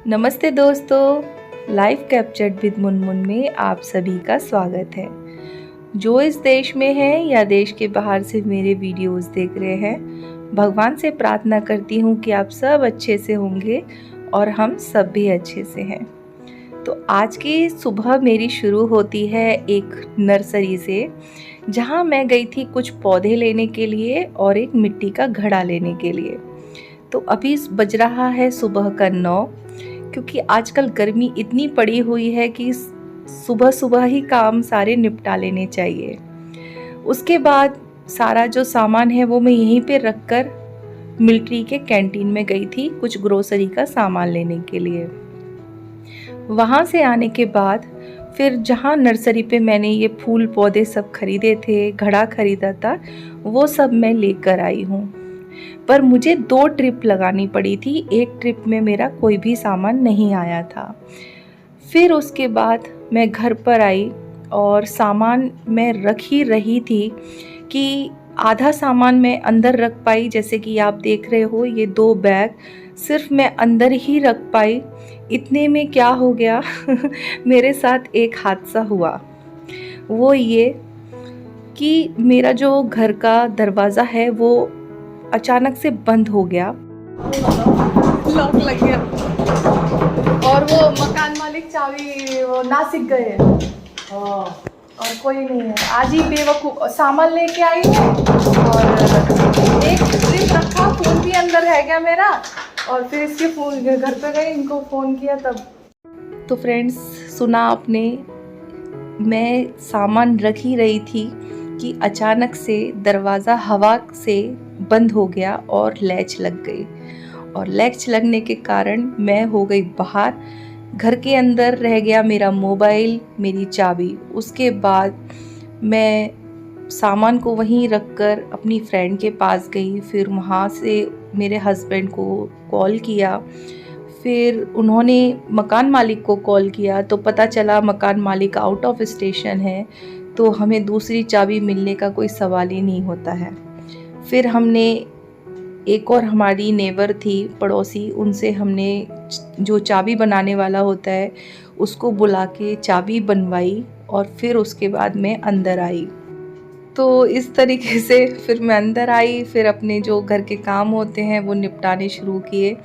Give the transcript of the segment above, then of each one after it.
नमस्ते दोस्तों, live captured with Munmun में आप सभी का स्वागत है। जो इस देश में है या देश के बाहर से मेरे वीडियोस देख रहे हैं, भगवान से प्रार्थना करती हूँ कि आप सब अच्छे से होंगे और हम सब भी अच्छे से हैं। तो आज की सुबह मेरी शुरू होती है एक नर्सरी से, जहाँ मैं गई थी कुछ पौधे लेने के लिए और एक मिट्टी का घड़ा लेने के लिए। तो अभी बज रहा है सुबह का 9, क्योंकि आजकल गर्मी इतनी पड़ी हुई है कि सुबह सुबह ही काम सारे निपटा लेने चाहिए। उसके बाद सारा जो सामान है वो मैं यहीं पे रखकर मिलिट्री के कैंटीन में गई थी कुछ ग्रोसरी का सामान लेने के लिए। वहाँ से आने के बाद फिर जहाँ नर्सरी पे मैंने ये फूल पौधे सब खरीदे थे, घड़ा खरीदा था, वो सब मैं लेकर आई हूँ। पर मुझे 2 ट्रिप लगानी पड़ी थी, एक ट्रिप में मेरा कोई भी सामान नहीं आया था। फिर उसके बाद मैं घर पर आई और सामान मैं रख ही रही थी कि आधा सामान मैं अंदर रख पाई, जैसे कि आप देख रहे हो ये 2 बैग सिर्फ मैं अंदर ही रख पाई। इतने में क्या हो गया मेरे साथ एक हादसा हुआ। वो ये कि मेरा जो घर का दरवाज़ा है वो अचानक से बंद हो गया, लॉक लग गया और वो मकान मालिक चाबी वो नासिक गए हैं और कोई नहीं है। आज ही बेवकूफ़ सामान लेके आई हूँ और एक ट्रिप रखा, फ़ोन भी अंदर है गया मेरा, और फिर इसके फ़ोन घर पे गए, इनको फ़ोन किया तब। तो फ्रेंड्स, सुना आपने, मैं सामान रख ही रही थी कि अचानक से दरवाज़ा हवा से बंद हो गया और लैच लग गई, और लैच लगने के कारण मैं हो गई बाहर। घर के अंदर रह गया मेरा मोबाइल, मेरी चाबी। उसके बाद मैं सामान को वहीं रखकर अपनी फ्रेंड के पास गई। फिर वहाँ से मेरे हस्बैंड को कॉल किया, फिर उन्होंने मकान मालिक को कॉल किया तो पता चला मकान मालिक आउट ऑफ स्टेशन है, तो हमें दूसरी चाबी मिलने का कोई सवाल ही नहीं होता है। फिर हमने एक और हमारी नेबर थी, पड़ोसी, उनसे हमने जो चाबी बनाने वाला होता है उसको बुला के चाबी बनवाई और फिर उसके बाद मैं अंदर आई। तो इस तरीके से फिर मैं अंदर आई, फिर अपने जो घर के काम होते हैं वो निपटाने शुरू किए।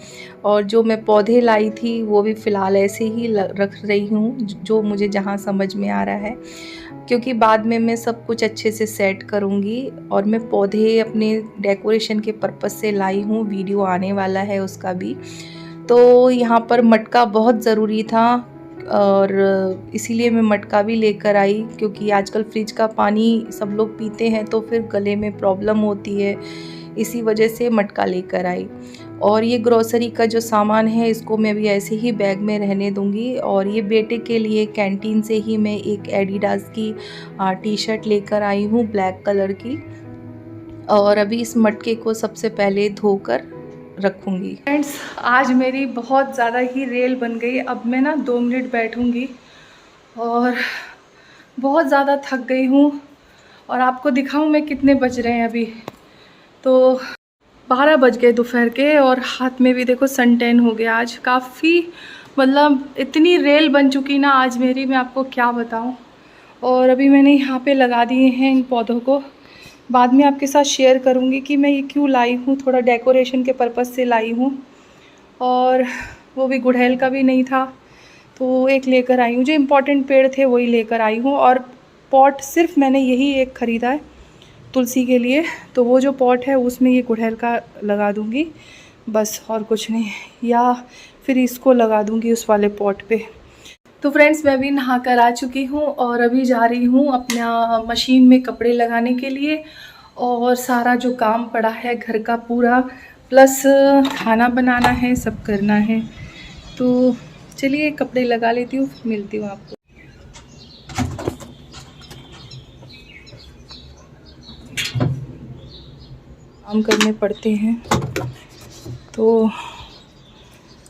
और जो मैं पौधे लाई थी वो भी फ़िलहाल ऐसे ही रख रही हूँ, जो मुझे जहाँ समझ में आ रहा है, क्योंकि बाद में मैं सब कुछ अच्छे से सेट करूँगी। और मैं पौधे अपने डेकोरेशन के पर्पज़ से लाई हूँ, वीडियो आने वाला है उसका भी। तो यहाँ पर मटका बहुत ज़रूरी था और इसीलिए मैं मटका भी लेकर आई, क्योंकि आजकल फ्रिज का पानी सब लोग पीते हैं तो फिर गले में प्रॉब्लम होती है, इसी वजह से मटका लेकर आई। और ये ग्रोसरी का जो सामान है इसको मैं भी ऐसे ही बैग में रहने दूंगी। और ये बेटे के लिए कैंटीन से ही मैं एक एडिडास की टी शर्ट लेकर आई हूँ, ब्लैक कलर की। और अभी इस मटके को सबसे पहले धोकर रखूँगी। फ्रेंड्स, आज मेरी बहुत ज़्यादा ही रेल बन गई। अब मैं ना 2 मिनट बैठूँगी और बहुत ज़्यादा थक गई हूँ। और आपको दिखाऊँ मैं कितने बज रहे हैं अभी, तो 12 बज गए दोपहर के, और हाथ में भी देखो सन टैन हो गया। आज काफ़ी, मतलब इतनी रेल बन चुकी ना आज मेरी, मैं आपको क्या बताऊँ। और अभी मैंने यहाँ पे लगा दिए हैं इन पौधों को, बाद में आपके साथ शेयर करूँगी कि मैं ये क्यों लाई हूँ, थोड़ा डेकोरेशन के पर्पज़ से लाई हूँ। और वो भी गुड़हल का भी नहीं था तो एक लेकर आई हूँ, जो इम्पोर्टेंट पेड़ थे वही लेकर आई हूँ। और पॉट सिर्फ मैंने यही एक ख़रीदा है तुलसी के लिए, तो वो जो पॉट है उसमें ये गुड़हल का लगा दूँगी बस, और कुछ नहीं, या फिर इसको लगा दूँगी उस वाले पॉट पे। तो फ्रेंड्स, मैं भी नहा कर आ चुकी हूँ और अभी जा रही हूँ अपना मशीन में कपड़े लगाने के लिए। और सारा जो काम पड़ा है घर का पूरा, प्लस खाना बनाना है, सब करना है। तो चलिए कपड़े लगा लेती हूँ, फिर मिलती हूँ आपको। काम करने पड़ते हैं। तो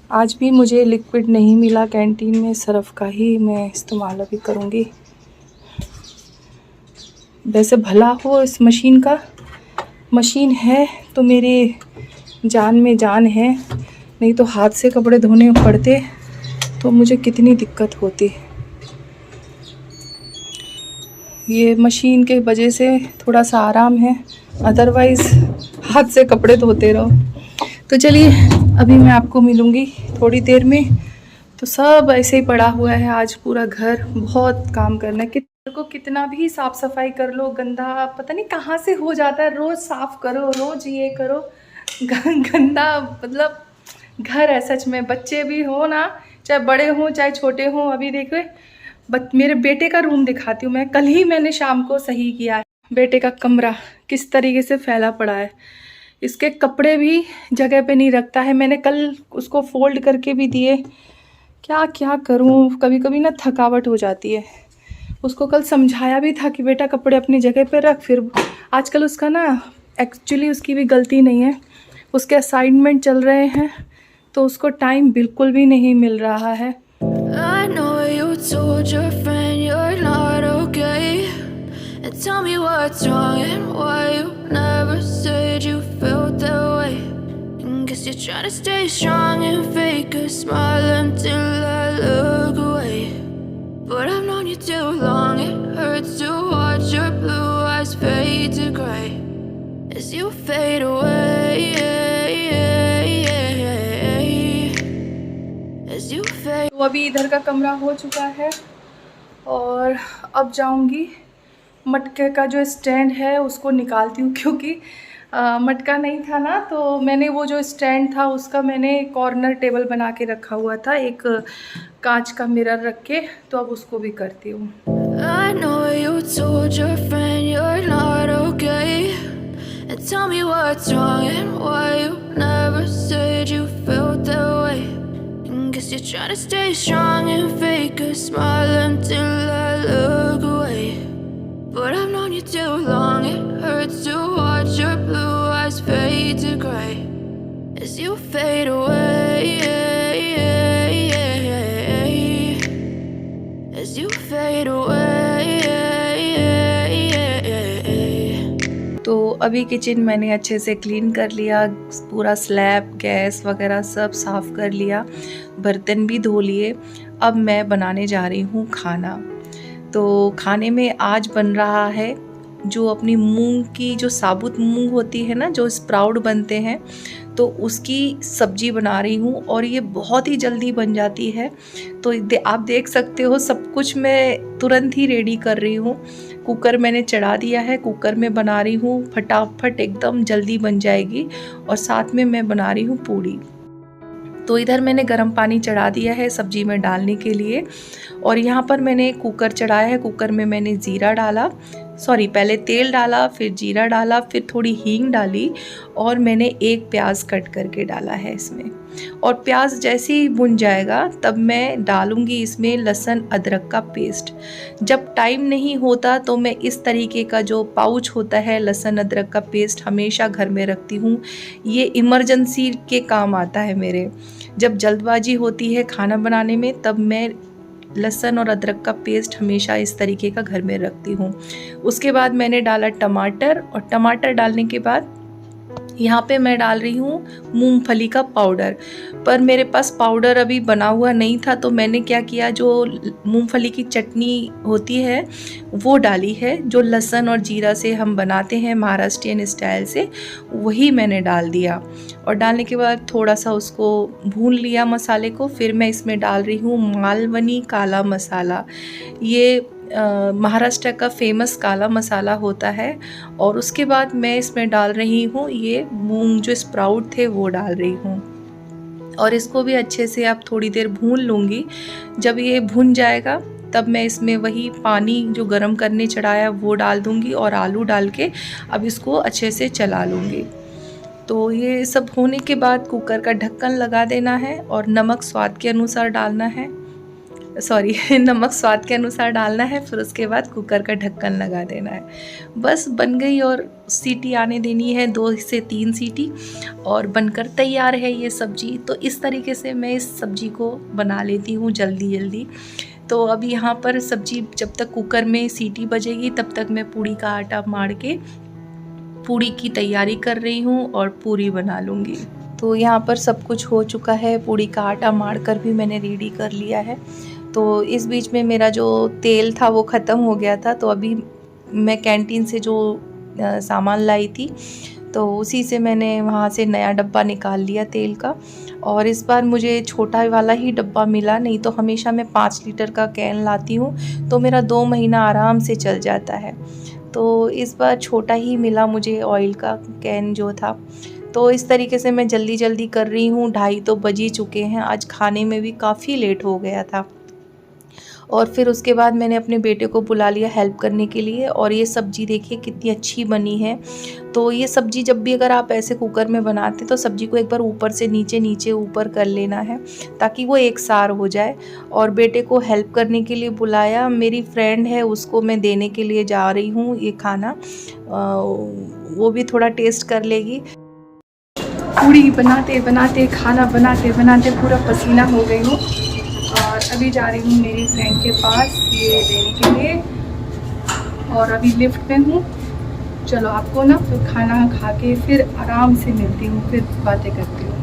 आज भी मुझे लिक्विड नहीं मिला कैंटीन में, सर्फ का ही मैं इस्तेमाल अभी करूँगी। वैसे भला हो इस मशीन का, मशीन है तो मेरे जान में जान है, नहीं तो हाथ से कपड़े धोने पड़ते। तो मुझे कितनी दिक्कत होती। ये मशीन के वजह से थोड़ा सा आराम है, अदरवाइज़ हाथ से कपड़े धोते रहो। तो चलिए अभी मैं आपको मिलूँगी थोड़ी देर में। तो सब ऐसे ही पड़ा हुआ है, आज पूरा घर बहुत काम करना है। को कितना भी साफ़ सफाई कर लो, गंदा पता नहीं कहाँ से हो जाता है। रोज़ साफ़ करो, रोज़ ये करो, गंदा मतलब घर है सच में। बच्चे भी हो ना, चाहे बड़े हों चाहे छोटे हों। अभी देखो मेरे बेटे का रूम दिखाती हूँ मैं। कल ही मैंने शाम को सही किया है। बेटे का कमरा किस तरीके से फैला पड़ा है, इसके कपड़े भी जगह पे नहीं रखता है। मैंने कल उसको फोल्ड करके भी दिए। क्या क्या करूँ, कभी कभी ना थकावट हो जाती है। उसको कल समझाया भी था कि बेटा कपड़े अपनी जगह पे रख। फिर आजकल उसका ना एक्चुअली उसकी भी गलती नहीं है, उसके असाइनमेंट चल रहे हैं तो उसको टाइम बिल्कुल भी नहीं मिल रहा है। I know you told your friend you're not okay, and tell me what's wrong and why you never said you felt that way. And guess you're trying to stay strong and fake a smile until I look away. But I've known you too long, it hurts to watch your blue eyes fade to gray as you fade away, as you fade. तो अभी इधर का कमरा हो चुका है और अब जाऊंगी मटके का जो स्टैंड है उसको निकालती हूँ, क्योंकि मटका नहीं था ना, तो मैंने वो जो स्टैंड था उसका मैंने कॉर्नर टेबल बना के रखा हुआ था, एक कांच का मिरर रख के। तो अब उसको भी करती हूँ। I know you told your friend you're not okay, and tell me what's wrong and why you never said you felt that way. And guess you're trying to stay strong and fake a smile until I look away. But I've known you too long, it hurts to watch your blue eyes fade to gray as you fade away, as you fade away. तो अभी kitchen मैंने अच्छे से clean कर लिया, पूरा slab gas वगैरह सब साफ़ कर लिया, बर्तन भी धो लिए। अब मैं बनाने जा रही हूँ खाना। तो खाने में आज बन रहा है जो अपनी मूंग की जो साबुत मूंग होती है ना, जो स्प्राउट बनते हैं, तो उसकी सब्जी बना रही हूँ और ये बहुत ही जल्दी बन जाती है। तो आप देख सकते हो सब कुछ मैं तुरंत ही रेडी कर रही हूँ। कुकर मैंने चढ़ा दिया है, कुकर में बना रही हूँ, फटाफट एकदम जल्दी बन जाएगी। और साथ में मैं बना रही हूँ पूड़ी। तो इधर मैंने गर्म पानी चढ़ा दिया है सब्जी में डालने के लिए, और यहाँ पर मैंने कुकर चढ़ाया है। कुकर में मैंने पहले तेल डाला, फिर जीरा डाला, फिर थोड़ी हींग डाली, और मैंने एक प्याज कट करके डाला है इसमें। और प्याज जैसे ही भुन जाएगा तब मैं डालूंगी इसमें लहसुन अदरक का पेस्ट। जब टाइम नहीं होता तो मैं इस तरीके का जो पाउच होता है लहसुन अदरक का पेस्ट हमेशा घर में रखती हूँ। ये इमरजेंसी के काम आता है मेरे। जब जल्दबाजी होती है खाना बनाने में तब मैं लहसुन और अदरक का पेस्ट हमेशा इस तरीके का घर में रखती हूँ। उसके बाद मैंने डाला टमाटर, और टमाटर डालने के बाद यहाँ पे मैं डाल रही हूँ मूंगफली का पाउडर। पर मेरे पास पाउडर अभी बना हुआ नहीं था, तो मैंने क्या किया, जो मूंगफली की चटनी होती है वो डाली है, जो लहसुन और जीरा से हम बनाते हैं महाराष्ट्रियन स्टाइल से, वही मैंने डाल दिया। और डालने के बाद थोड़ा सा उसको भून लिया मसाले को। फिर मैं इसमें डाल रही हूँ मालवनी काला मसाला। ये महाराष्ट्र का फेमस काला मसाला होता है। और उसके बाद मैं इसमें डाल रही हूँ ये मूंग जो स्प्राउट थे वो डाल रही हूँ, और इसको भी अच्छे से आप थोड़ी देर भून लूँगी। जब ये भुन जाएगा तब मैं इसमें वही पानी जो गरम करने चढ़ाया वो डाल दूँगी, और आलू डाल के अब इसको अच्छे से चला लूँगी। तो ये सब होने के बाद कुकर का ढक्कन लगा देना है, और नमक स्वाद के अनुसार डालना है। नमक स्वाद के अनुसार डालना है। फिर उसके बाद कुकर का ढक्कन लगा देना है। बस बन गई, और सीटी आने देनी है 2 से 3 सीटी, और बनकर तैयार है ये सब्जी। तो इस तरीके से मैं इस सब्जी को बना लेती हूँ जल्दी जल्दी। तो अभी यहाँ पर सब्जी जब तक कुकर में सीटी बजेगी तब तक मैं पूड़ी का आटा मार के पूड़ी की तैयारी कर रही हूँ और पूरी बना लूँगी। तो यहाँ पर सब कुछ हो चुका है, पूड़ी का आटा मार कर भी मैंने रेडी कर लिया है। तो इस बीच में मेरा जो तेल था वो ख़त्म हो गया था, तो अभी मैं कैंटीन से जो सामान लाई थी तो उसी से मैंने वहाँ से नया डब्बा निकाल लिया तेल का। और इस बार मुझे छोटा वाला ही डब्बा मिला, नहीं तो हमेशा मैं 5 लीटर का कैन लाती हूँ तो मेरा 2 महीना आराम से चल जाता है। तो इस बार छोटा ही मिला मुझे ऑयल का कैन जो था। तो इस तरीके से मैं जल्दी जल्दी कर रही हूँ, 2:30 तो बज ही चुके हैं। आज खाने में भी काफ़ी लेट हो गया था। और फिर उसके बाद मैंने अपने बेटे को बुला लिया हेल्प करने के लिए। और ये सब्ज़ी देखिए कितनी अच्छी बनी है। तो ये सब्ज़ी जब भी अगर आप ऐसे कुकर में बनाते तो सब्ज़ी को एक बार ऊपर से नीचे नीचे ऊपर कर लेना है ताकि वो एक सार हो जाए। और बेटे को हेल्प करने के लिए बुलाया, मेरी फ्रेंड है उसको मैं देने के लिए जा रही हूँ ये खाना, वो भी थोड़ा टेस्ट कर लेगी। पूड़ी बनाते बनाते खाना बनाते बनाते पूरा पसीना हो गई हूँ और अभी जा रही हूँ मेरी फ्रेंड के पास ये देने के लिए। और अभी लिफ्ट में हूँ। चलो आपको ना फिर खाना खा के फिर आराम से मिलती हूँ, फिर बातें करती हूँ।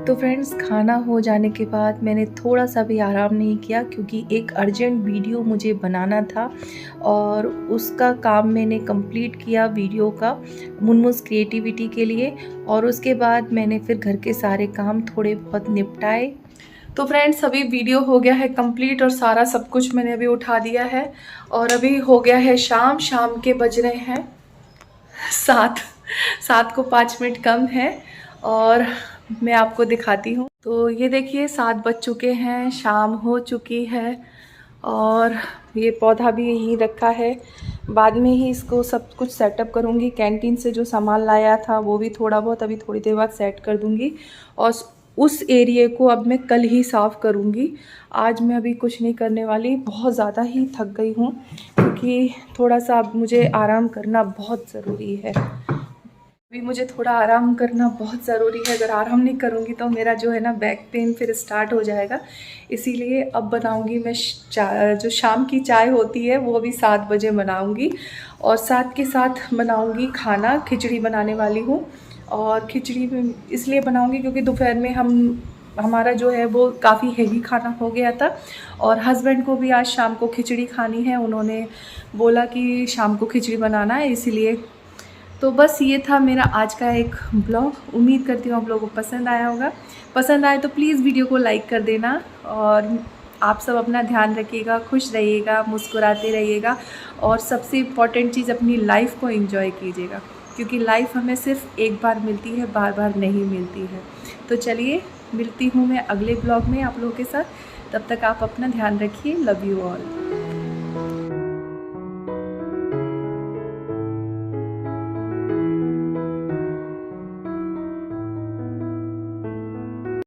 तो फ्रेंड्स, खाना हो जाने के बाद मैंने थोड़ा सा भी आराम नहीं किया क्योंकि एक अर्जेंट वीडियो मुझे बनाना था और उसका काम मैंने कंप्लीट किया वीडियो का मुनमुस क्रिएटिविटी के लिए। और उसके बाद मैंने फिर घर के सारे काम थोड़े बहुत निपटाए। तो फ्रेंड्स, अभी वीडियो हो गया है कंप्लीट और सारा सब कुछ मैंने अभी उठा दिया है। और अभी हो गया है शाम के बज रहे हैं 7 को 5 मिनट कम है। और मैं आपको दिखाती हूँ। तो ये देखिए 7 बज चुके हैं, शाम हो चुकी है। और ये पौधा भी यहीं रखा है, बाद में ही इसको सब कुछ सेटअप करूँगी। कैंटीन से जो सामान लाया था वो भी थोड़ा बहुत अभी थोड़ी देर बाद सेट कर दूँगी। और उस एरिए को अब मैं कल ही साफ़ करूँगी। आज मैं अभी कुछ नहीं करने वाली, बहुत ज़्यादा ही थक गई हूँ क्योंकि थोड़ा सा अब मुझे आराम करना बहुत ज़रूरी है। अभी मुझे थोड़ा आराम करना बहुत ज़रूरी है। अगर आराम नहीं करूँगी तो मेरा जो है ना बैक पेन फिर स्टार्ट हो जाएगा। इसीलिए अब बनाऊँगी मैं जो शाम की चाय होती है वो भी 7 बजे बनाऊँगी। और साथ के साथ बनाऊँगी खाना, खिचड़ी बनाने वाली हूँ। और खिचड़ी में इसलिए बनाऊँगी क्योंकि दोपहर में हमारा जो है वो काफ़ी हेवी खाना हो गया था। और हस्बैंड को भी आज शाम को खिचड़ी खानी है, उन्होंने बोला कि शाम को खिचड़ी बनाना है, इसीलिए। तो बस ये था मेरा आज का एक ब्लॉग। उम्मीद करती हूँ आप लोगों को पसंद आया होगा। पसंद आए तो प्लीज़ वीडियो को लाइक कर देना। और आप सब अपना ध्यान रखिएगा, खुश रहिएगा, मुस्कुराते रहिएगा। और सबसे इम्पॉर्टेंट चीज़, अपनी लाइफ को एंजॉय कीजिएगा क्योंकि लाइफ हमें सिर्फ एक बार मिलती है, बार बार नहीं मिलती है। तो चलिए, मिलती हूँ मैं अगले ब्लॉग में आप लोगों के साथ। तब तक आप अपना ध्यान रखिए। Love you all.